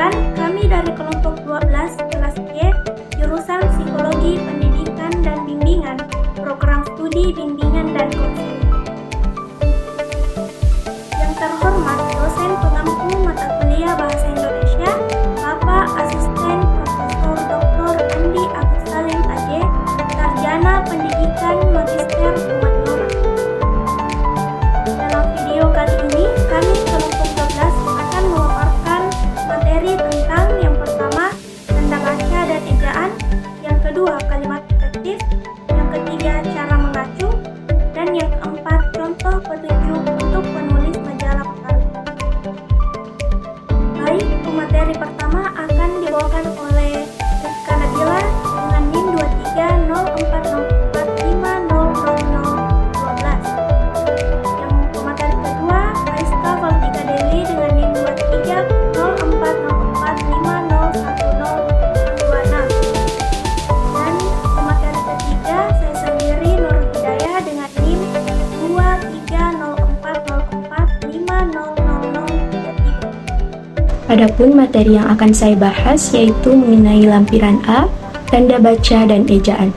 Perkenalkan, kami dari kelompok 12 kelas G, jurusan Psikologi Pendidikan dan Bimbingan, program studi Bimbingan dan Konseling. Yang terhormat, dosen pengampu mata kuliah Bahasa Indonesia, Bapak Asisten Profesor Dr. Andi Agus Salim AG, Sarjana Pendidikan Magister Umat Nurani. Dalam video kali ini, kami kelompok 12 akan memaparkan materi tentang yang pertama, tanda baca dan ejaan, yang kedua, kalimat efektif, yang ketiga, cara mengacu, dan yang keempat, contoh petunjuk untuk penulis majalah pekarya. Baik, materi pertama akan dibawakan oleh Rizka Nabila dengan NIM 230404500012. Yang materi kedua, Raiska Valtika Dewi dengan NIM 230404501026. Dan materi ketiga, saya sendiri Nurul Hidayah dengan NIM 230404500033. Adapun materi yang akan saya bahas yaitu mengenai lampiran A, tanda baca dan ejaan.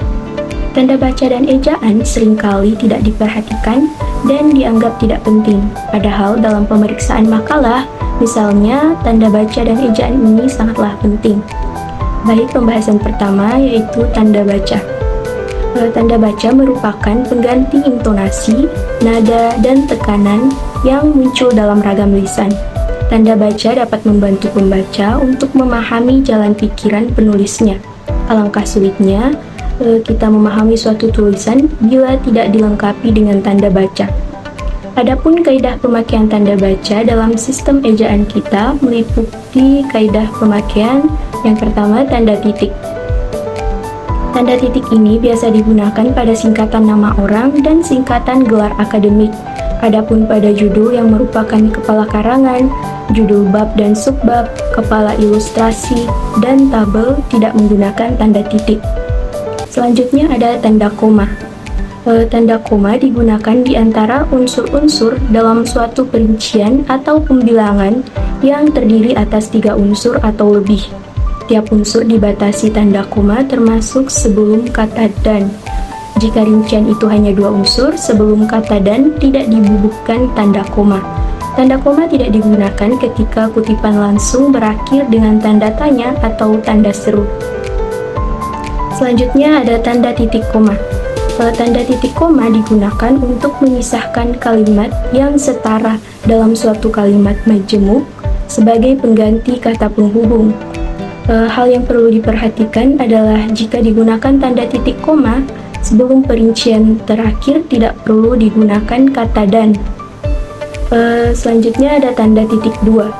Tanda baca dan ejaan seringkali tidak diperhatikan dan dianggap tidak penting. Padahal dalam pemeriksaan makalah, misalnya tanda baca dan ejaan ini sangatlah penting. Baik, pembahasan pertama yaitu tanda baca. Tanda baca merupakan pengganti intonasi, nada, dan tekanan yang muncul dalam ragam lisan. Tanda baca dapat membantu pembaca untuk memahami jalan pikiran penulisnya. Alangkah sulitnya kita memahami suatu tulisan bila tidak dilengkapi dengan tanda baca. Adapun kaidah pemakaian tanda baca dalam sistem ejaan kita meliputi kaidah pemakaian yang pertama, tanda titik. Tanda titik ini biasa digunakan pada singkatan nama orang dan singkatan gelar akademik. Adapun pada judul yang merupakan kepala karangan, judul bab dan subbab, kepala ilustrasi, dan tabel tidak menggunakan tanda titik. Selanjutnya ada tanda koma. Tanda koma digunakan di antara unsur-unsur dalam suatu perincian atau pembilangan yang terdiri atas 3 unsur atau lebih. Tiap unsur dibatasi tanda koma termasuk sebelum kata dan. Jika rincian itu hanya 2 unsur, sebelum kata dan tidak dibubuhkan tanda koma. Tanda koma tidak digunakan ketika kutipan langsung berakhir dengan tanda tanya atau tanda seru. Selanjutnya ada tanda titik koma. Tanda titik koma digunakan untuk memisahkan kalimat yang setara dalam suatu kalimat majemuk sebagai pengganti kata penghubung. Hal yang perlu diperhatikan adalah jika digunakan tanda titik koma, sebelum perincian terakhir tidak perlu digunakan kata dan. Selanjutnya ada tanda titik 2.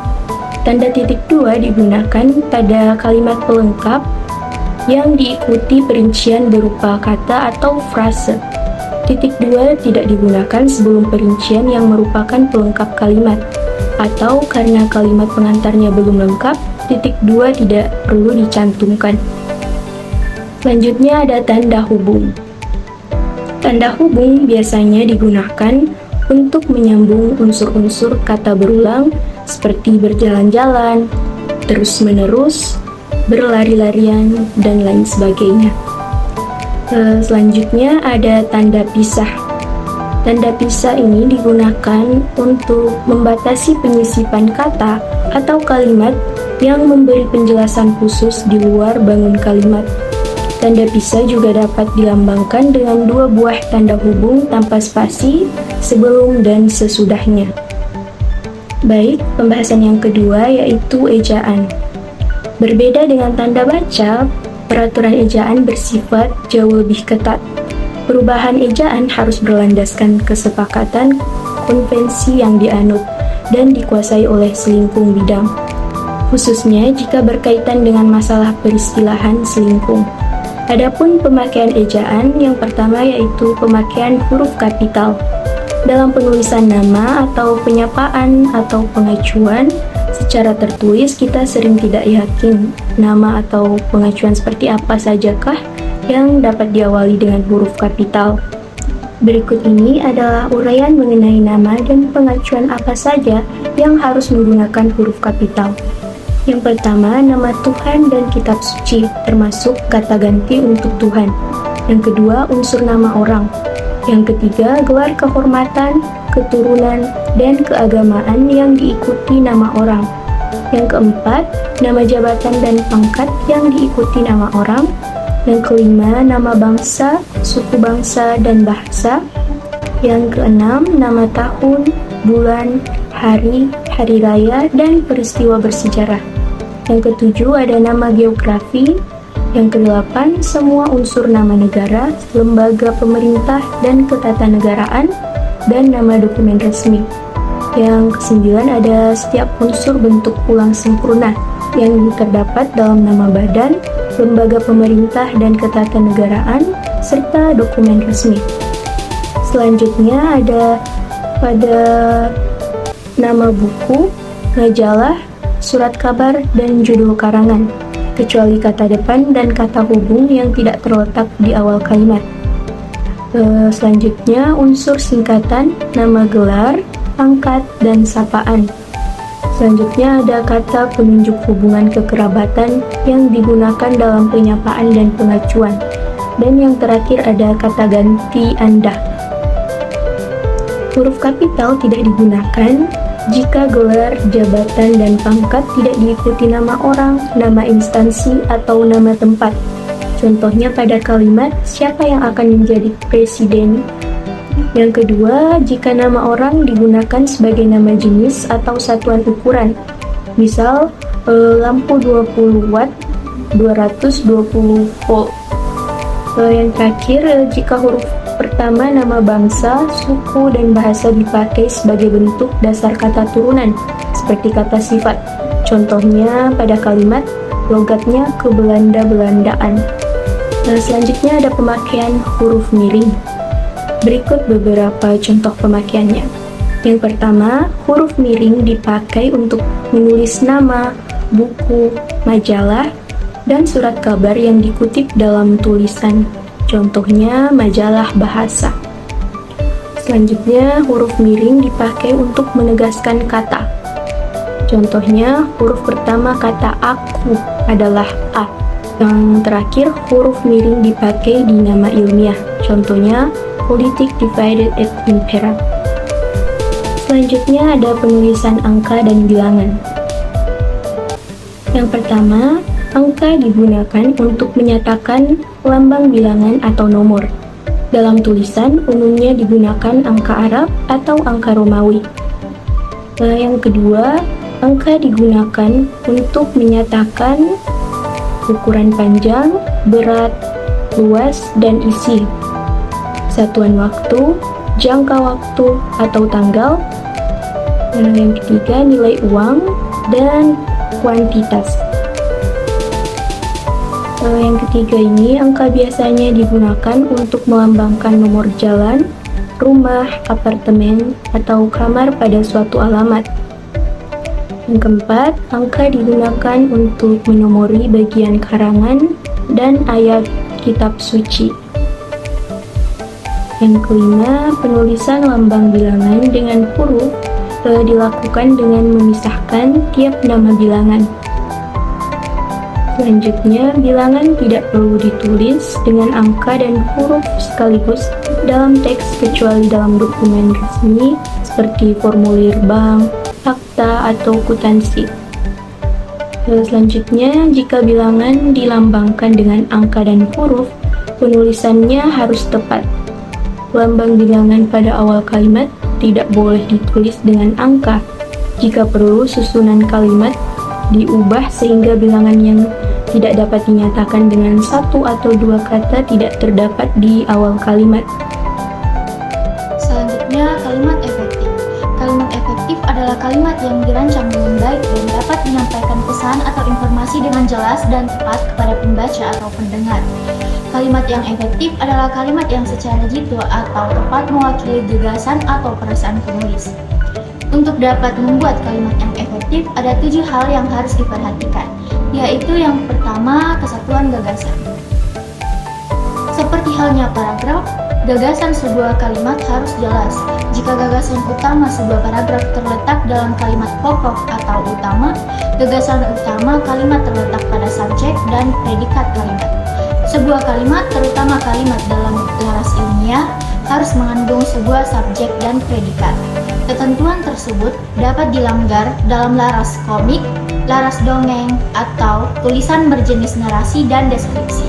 Tanda titik 2 digunakan pada kalimat pelengkap yang diikuti perincian berupa kata atau frase. Titik 2 tidak digunakan sebelum perincian yang merupakan pelengkap kalimat, atau karena kalimat pengantarnya belum lengkap, titik 2 tidak perlu dicantumkan. Selanjutnya ada tanda hubung. Tanda hubung biasanya digunakan untuk menyambung unsur-unsur kata berulang seperti berjalan-jalan, terus-menerus, berlari-larian, dan lain sebagainya. Selanjutnya ada tanda pisah. Tanda pisah ini digunakan untuk membatasi penyisipan kata atau kalimat yang memberi penjelasan khusus di luar bangun kalimat. Tanda pisah juga dapat dilambangkan dengan 2 buah tanda hubung tanpa spasi sebelum dan sesudahnya. Baik, pembahasan yang kedua yaitu ejaan. Berbeda dengan tanda baca, peraturan ejaan bersifat jauh lebih ketat. Perubahan ejaan harus berlandaskan kesepakatan konvensi yang dianut dan dikuasai oleh selingkung bidang, khususnya jika berkaitan dengan masalah peristilahan selingkung. Adapun pemakaian ejaan yang pertama yaitu pemakaian huruf kapital. Dalam penulisan nama atau penyapaan atau pengacuan secara tertulis kita sering tidak yakin nama atau pengacuan seperti apa sajakah yang dapat diawali dengan huruf kapital. Berikut ini adalah uraian mengenai nama dan pengacuan apa saja yang harus menggunakan huruf kapital. Yang pertama, nama Tuhan dan kitab suci, termasuk kata ganti untuk Tuhan. Yang kedua, unsur nama orang. Yang ketiga, gelar kehormatan, keturunan, dan keagamaan yang diikuti nama orang. Yang keempat, nama jabatan dan pangkat yang diikuti nama orang. Yang kelima, nama bangsa, suku bangsa, dan bahasa. Yang keenam, nama tahun, bulan, hari, hari raya, dan peristiwa bersejarah. Yang ketujuh, ada nama geografi. Yang kedelapan, semua unsur nama negara, lembaga pemerintah, dan ketatanegaraan, dan nama dokumen resmi. Yang kesembilan, ada setiap unsur bentuk ulang sempurna yang terdapat dalam nama badan, lembaga pemerintah, dan ketatanegaraan, serta dokumen resmi. Selanjutnya ada pada nama buku, majalah, surat kabar, dan judul karangan, kecuali kata depan dan kata hubung yang tidak terletak di awal kalimat. Selanjutnya, unsur singkatan, nama gelar, pangkat, dan sapaan. Selanjutnya ada kata penunjuk hubungan kekerabatan yang digunakan dalam penyapaan dan pengacuan. Dan yang terakhir ada kata ganti Anda. Huruf kapital tidak digunakan jika gelar, jabatan, dan pangkat tidak diikuti nama orang, nama instansi, atau nama tempat. Contohnya pada kalimat, siapa yang akan menjadi presiden? Yang kedua, jika nama orang digunakan sebagai nama jenis atau satuan ukuran. Misal, lampu 20 watt, 220 volt. Yang terakhir, jika huruf pertama nama bangsa, suku, dan bahasa dipakai sebagai bentuk dasar kata turunan, seperti kata sifat. Contohnya pada kalimat, logatnya ke Belanda-Belandaan. Selanjutnya ada pemakaian huruf miring. Berikut beberapa contoh pemakaiannya. Yang pertama, huruf miring dipakai untuk menulis nama, buku, majalah, dan surat kabar yang dikutip dalam tulisan. Contohnya majalah bahasa. Selanjutnya, huruf miring dipakai untuk menegaskan kata. Contohnya, huruf pertama kata aku adalah A. Yang terakhir, huruf miring dipakai di nama ilmiah. Contohnya, politik divided et impera. Selanjutnya ada penulisan angka dan bilangan. Yang pertama, angka digunakan untuk menyatakan lambang bilangan atau nomor. Dalam tulisan, umumnya digunakan angka Arab atau angka Romawi. Yang kedua, angka digunakan untuk menyatakan ukuran panjang, berat, luas, dan isi. Satuan waktu, jangka waktu atau tanggal. Yang ketiga, nilai uang dan kuantitas. Yang ketiga ini, angka biasanya digunakan untuk melambangkan nomor jalan, rumah, apartemen, atau kamar pada suatu alamat. Yang keempat, angka digunakan untuk menomori bagian karangan dan ayat kitab suci. Yang kelima, penulisan lambang bilangan dengan huruf dilakukan dengan memisahkan tiap nama bilangan. Selanjutnya, bilangan tidak perlu ditulis dengan angka dan huruf sekaligus dalam teks kecuali dalam dokumen resmi seperti formulir bank, akta, atau kwitansi. Selanjutnya, jika bilangan dilambangkan dengan angka dan huruf, penulisannya harus tepat. Lambang bilangan pada awal kalimat tidak boleh ditulis dengan angka. Jika perlu, susunan kalimat diubah sehingga bilangan yang tidak dapat dinyatakan dengan satu atau dua kata tidak terdapat di awal kalimat. Selanjutnya, kalimat efektif. Kalimat efektif adalah kalimat yang dirancang dengan baik dan dapat menyampaikan pesan atau informasi dengan jelas dan tepat kepada pembaca atau pendengar. Kalimat yang efektif adalah kalimat yang secara jitu atau tepat mewakili gagasan atau perasaan penulis. Untuk dapat membuat kalimat yang efektif, ada 7 hal yang harus diperhatikan, yaitu yang pertama, kesatuan gagasan. Seperti halnya paragraf, Gagasan sebuah kalimat harus jelas. Jika gagasan utama sebuah paragraf terletak dalam kalimat pokok atau utama, gagasan utama kalimat terletak pada subjek dan predikat kalimat. Sebuah kalimat, terutama kalimat dalam laras ilmiah, harus mengandung sebuah subjek dan predikat. Ketentuan tersebut dapat dilanggar dalam laras komik, laras dongeng, atau tulisan berjenis narasi dan deskripsi.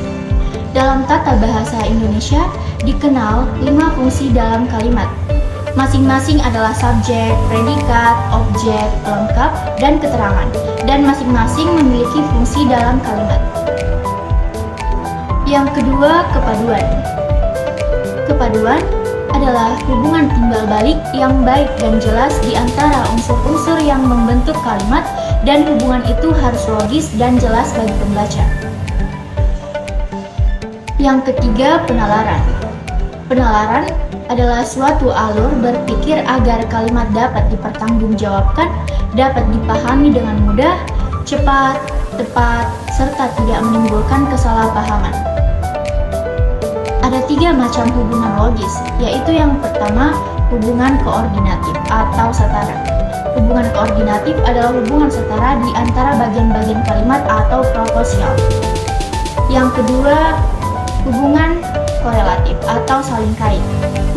Dalam tata bahasa Indonesia, dikenal 5 fungsi dalam kalimat. Masing-masing adalah subjek, predikat, objek, pelengkap, dan keterangan, dan masing-masing memiliki fungsi dalam kalimat. Yang kedua, kepaduan. Kepaduan adalah hubungan timbal balik yang baik dan jelas di antara unsur-unsur yang membentuk kalimat, dan hubungan itu harus logis dan jelas bagi pembaca. Yang ketiga, penalaran. Penalaran adalah suatu alur berpikir agar kalimat dapat dipertanggungjawabkan, dapat dipahami dengan mudah, cepat, tepat, serta tidak menimbulkan kesalahpahaman. Ada 3 macam hubungan logis, yaitu yang pertama, hubungan koordinatif atau setara. Hubungan koordinatif adalah hubungan setara di antara bagian-bagian kalimat atau proporsional. Yang kedua, hubungan korelatif atau saling kait.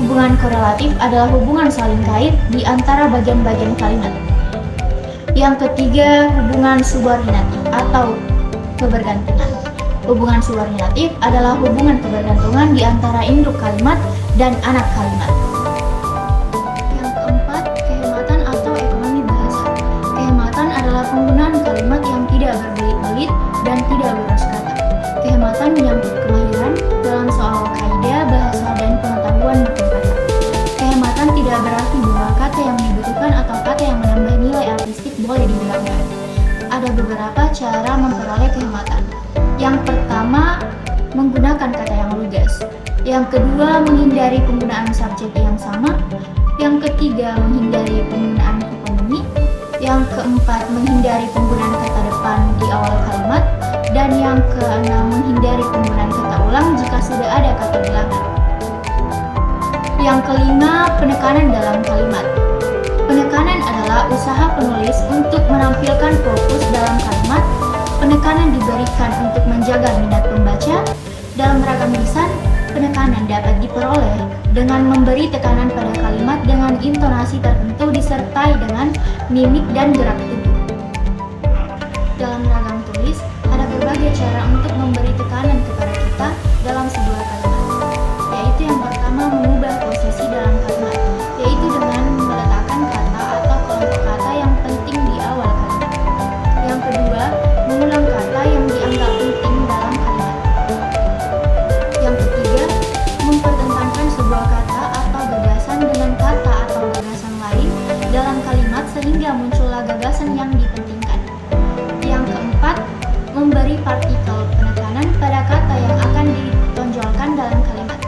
Hubungan korelatif adalah hubungan saling kait di antara bagian-bagian kalimat. Yang ketiga, hubungan subordinatif atau kebergantungan. Hubungan subordinatif adalah hubungan kebergantungan di antara induk kalimat dan anak kalimat. Yang keempat, kehematan atau ekonomi bahasa. Kehematan adalah penggunaan kalimat yang tidak berbelit-belit dan tidak boros kata. Kehematan menyangkut kemahiran dalam soal kaidah bahasa dan pengetahuan berkata. Kehematan tidak berarti bahwa kata yang dibutuhkan atau kata yang menambah nilai artistik boleh dihilangkan. Ada beberapa cara memperoleh kehematan. Yang pertama, menggunakan kata yang lugas. Yang kedua, menghindari penggunaan subjek yang sama. Yang ketiga, menghindari penggunaan hiponomi. Yang keempat, menghindari penggunaan kata depan di awal kalimat. Dan yang keenam, menghindari penggunaan kata ulang jika sudah ada kata bilangan. Yang kelima, penekanan dalam kalimat. Penekanan adalah usaha penulis untuk menampilkan fokus dalam kalimat. Penekanan diberikan untuk menjaga minat pembaca. Dalam ragam lisan, penekanan dapat diperoleh dengan memberi tekanan pada kalimat dengan intonasi tertentu disertai dengan mimik dan gerak tubuh. Dalam ragam tulis, ada berbagai cara untuk memberi tekanan kepada kita dalam sebuah kalimat, yaitu yang pertama, mengubah posisi dalam kalimat, yaitu dengan meletakkan kata atau kelompok kata yang penting di awal kalimat. Yang kedua, mengulang kata yang dianggap penting dalam kalimat. Yang ketiga, mempertentangkan sebuah kata atau gagasan dengan kata atau gagasan lain dalam kalimat sehingga muncullah gagasan yang dipentingkan. Yang keempat, memberi partikel penekanan pada kata yang akan ditonjolkan dalam kalimat.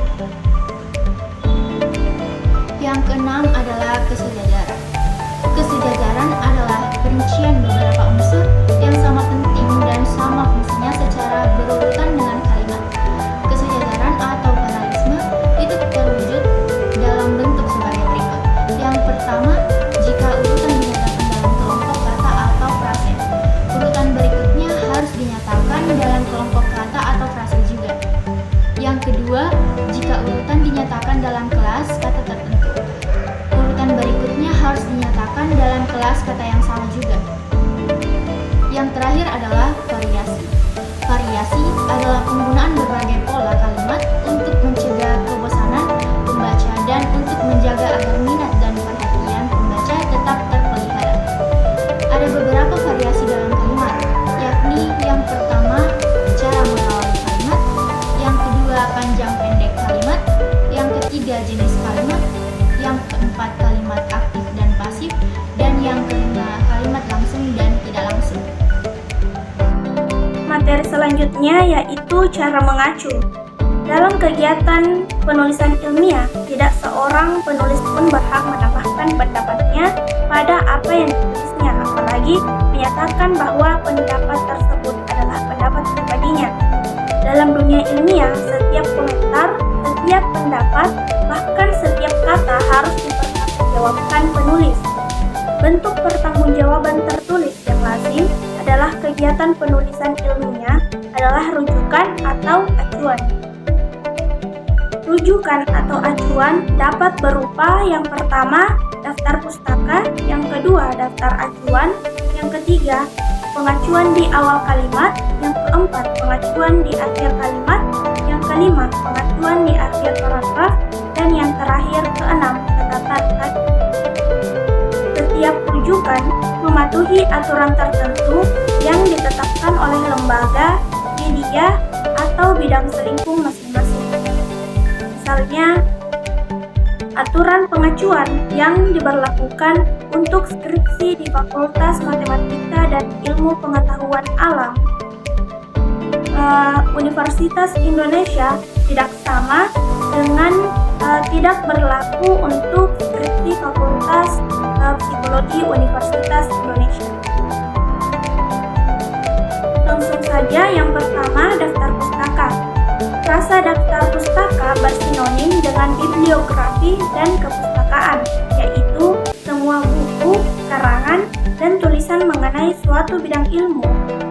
Yang keenam adalah kesejajaran. Kesejajaran adalah perincian beberapa unsur yang sama penting dan sama fungsinya secara berurutan dengan kalimat. Kesejajaran atau paralelisme itu terwujud dalam bentuk sebagai berikut. Yang pertama, jika urutan dinyatakan dalam kelompok kata atau frase, urutan berikutnya harus dinyatakan dalam kelompok kata atau frase juga. Yang kedua, jika urutan dinyatakan dalam kelas kata tertentu, urutan berikutnya harus dinyatakan dalam kelas kata yang sama juga. Yang terakhir adalah variasi. Variasi adalah penggunaan berbagai pola kalimat untuk mencegah kebosanan pembaca dan untuk menjaga agar minat dan perhatian pembaca tetap terpelihara. Ada beberapa variasi dalam kalimat, yakni yang pertama, cara mengawali kalimat, yang kedua, panjang pendek kalimat, yang ketiga, jenis kalimat, yang keempat, kalimat aktif dan pasif, dan yang kelima, kalimat langsung dan tidak langsung. Materi selanjutnya yaitu cara mengacu. Dalam kegiatan penulisan ilmiah, tidak seorang penulis pun berhak menambahkan pendapatnya pada apa yang ditulisnya, apalagi menyatakan bahwa pendapat tersebut adalah pendapat pribadinya. Dalam dunia ilmiah, setiap komentar, setiap setiap pendapat, bahkan setiap kata harus dipertanggungjawabkan penulis. Bentuk pertanggungjawaban tertulis yang lazim adalah kegiatan penulisan ilmiah adalah rujukan atau acuan. Rujukan atau acuan dapat berupa yang pertama, daftar pustaka, yang kedua, daftar acuan, yang ketiga, pengacuan di awal kalimat, yang keempat, pengacuan di akhir kalimat, yang kelima, pengacuan di akhir paragraf, dan yang terakhir keenam, catatan kaki. Setiap rujukan mematuhi aturan tertentu yang ditetapkan oleh lembaga, media, atau bidang selingkuh masing-masing. Misalnya, aturan pengacuan yang diberlakukan untuk skripsi di Fakultas Matematika dan Ilmu Pengetahuan Alam Universitas Indonesia tidak sama dengan tidak berlaku untuk skripsi Fakultas Psikologi Universitas Indonesia. Langsung saja, yang pertama, daftar pustaka. Frasa daftar pustaka bersinonim dengan bibliografi dan kepustakaan, yaitu semua buku, karangan, dan tulisan mengenai suatu bidang ilmu,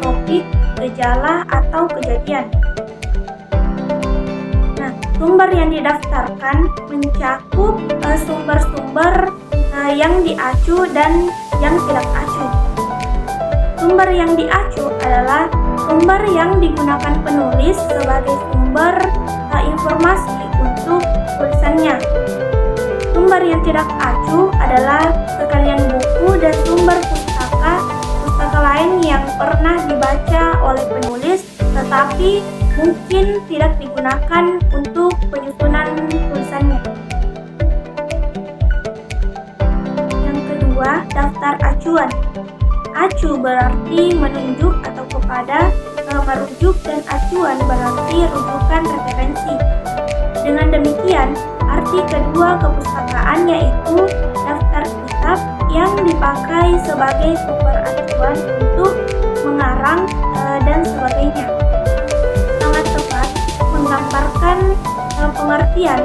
topik, gejala, atau kejadian. Nah, sumber yang didaftarkan mencakup sumber-sumber yang diacu dan yang tidak acu. Sumber yang diacu adalah sumber yang digunakan penulis sebagai sumber informasi untuk tulisannya. Sumber yang tidak acu adalah sekalian buku dan sumber pustaka lain yang pernah dibaca oleh penulis tetapi mungkin tidak digunakan untuk penyusunan tulisannya. Yang kedua, daftar acuan. Acu berarti menunjuk atau kepada, merujuk, dan acuan berarti rujukan referensi. Dengan demikian, arti kedua kepustakaan yaitu daftar kitab yang dipakai sebagai sumber acuan untuk mengarang dan sebagainya. Sangat tepat menggambarkan pengertian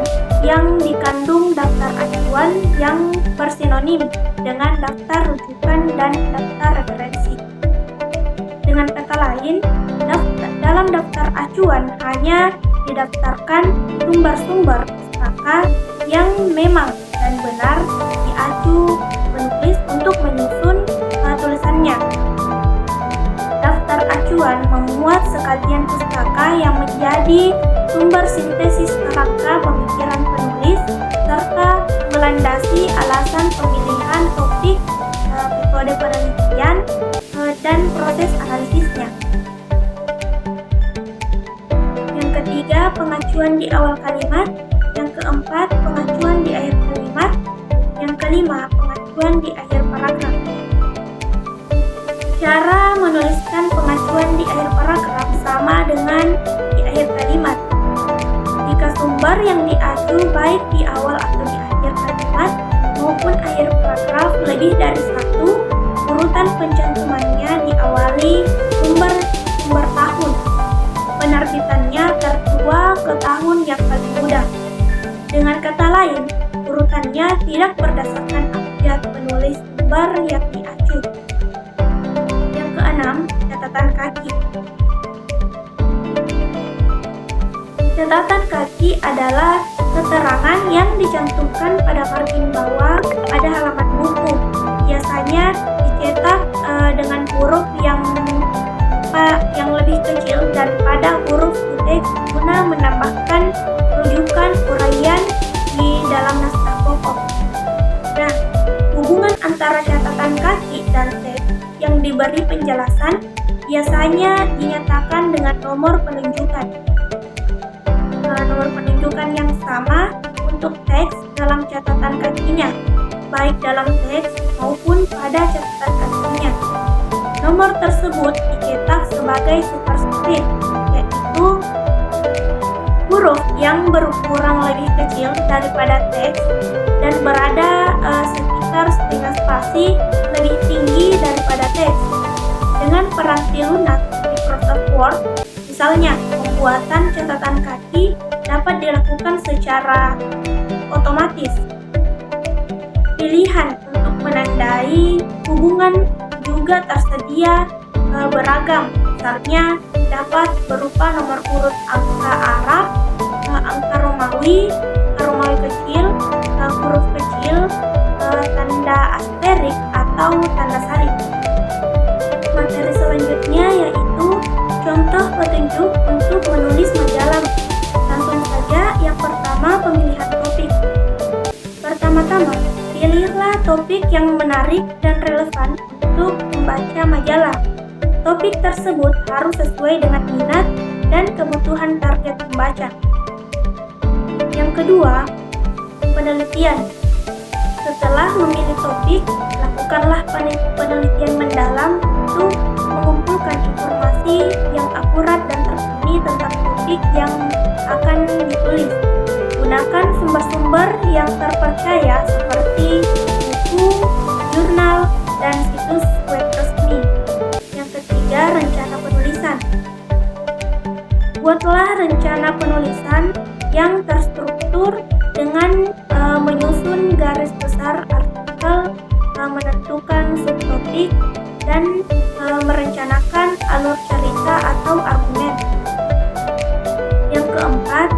yang dikandung daftar acuan yang bersinonim dengan daftar rujukan dan daftar referensi. Dengan kata lain, dalam daftar acuan hanya didaftarkan sumber-sumber pustaka yang memang dan benar diacu penulis untuk menyusun tulisannya. Daftar acuan memuat sekalian pustaka yang menjadi sumber sintesis kerangka pemikiran penulis serta melandasi alasan pemilihan topik, metode penelitian, dan proses analisisnya. Yang ketiga, pengacuan di awal kalimat. Yang keempat, pengacuan di akhir kalimat. Yang kelima, pengacuan di akhir paragraf. Cara menuliskan pengacuan di akhir paragraf sama dengan di akhir kalimat. Jika sumber yang diacu baik di awal atau di akhir kalimat maupun akhir paragraf lebih dari satu, urutan pencantumannya diawali sumber tahun. Penerbitannya tertua ke tahun yang paling muda. Dengan kata lain, urutannya tidak berdasarkan abjad penulis sumber yang diacu. Yang keenam, catatan kaki. Catatan kaki adalah keterangan yang dicantumkan pada margin bawah pada halaman buku. Biasanya dicetak dengan huruf yang lebih kecil daripada huruf teks guna menambahkan rujukan uraian di dalam naskah pokok. Nah, hubungan antara catatan kaki dan teks yang diberi penjelasan biasanya dinyatakan dengan nomor penunjukan. Nomor penunjukan yang sama untuk teks dalam catatan kakinya, baik dalam teks maupun pada catatan kakinya. Nomor tersebut dicetak sebagai superscript, yaitu huruf yang berukuran lebih kecil daripada teks dan berada sekitar setengah spasi lebih tinggi daripada teks. Dengan peranti lunak Microsoft Word, misalnya pembuatan catatan kaki dapat dilakukan secara otomatis. Pilihan untuk menandai hubungan juga tersedia beragam. Misalnya dapat berupa nomor urut angka Arab, angka Romawi kecil, huruf kecil, tanda asterik atau tanda salib. Materi selanjutnya yaitu contoh petunjuk untuk menulis majalah. Langsung saja, yang pertama pemilihan topik. Pertama-tama, pilihlah topik yang menarik dan relevan untuk membaca majalah. Topik tersebut harus sesuai dengan minat dan kebutuhan target pembaca. Yang kedua, penelitian. Setelah memilih topik, lakukanlah penelitian mendalam untuk mengumpulkan informasi yang akurat dan terkini tentang topik yang akan ditulis. Gunakan sumber-sumber yang terpercaya seperti buku, jurnal, dan situs web resmi. Yang ketiga, rencana penulisan. Buatlah rencana penulisan yang terstruktur dengan menyusun garis besar artikel, menentukan subtopik, dan merencanakan alur cerita atau argumen. Yang keempat,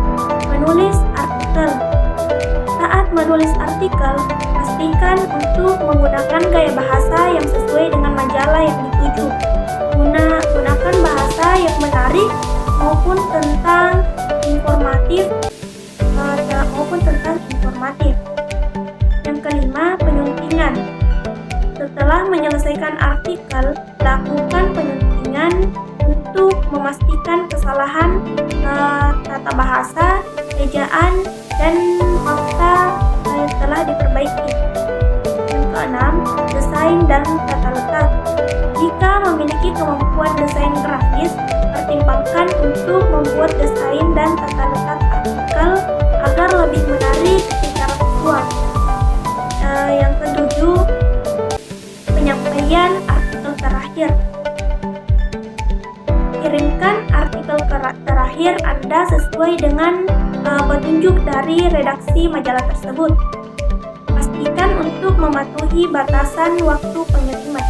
menulis artikel. Saat menulis artikel, pastikan untuk menggunakan gaya bahasa yang sesuai dengan majalah yang dituju. Gunakan bahasa yang menarik maupun tentang informatif. Yang kelima, penyuntingan. Setelah menyelesaikan artikel, lakukan penyuntingan untuk memastikan kesalahan tata bahasa, ejaan, dan fakta telah diperbaiki. Yang keenam, desain dan tata letak. Jika memiliki kemampuan desain grafis, pertimbangkan untuk membuat desain dan tata letak artikel agar lebih menarik secara visual. Yang ketujuh, penyampaian artikel terakhir. Kirimkan artikel terakhir Anda sesuai dengan petunjuk dari redaksi majalah tersebut. Pastikan untuk mematuhi batasan waktu pengiriman.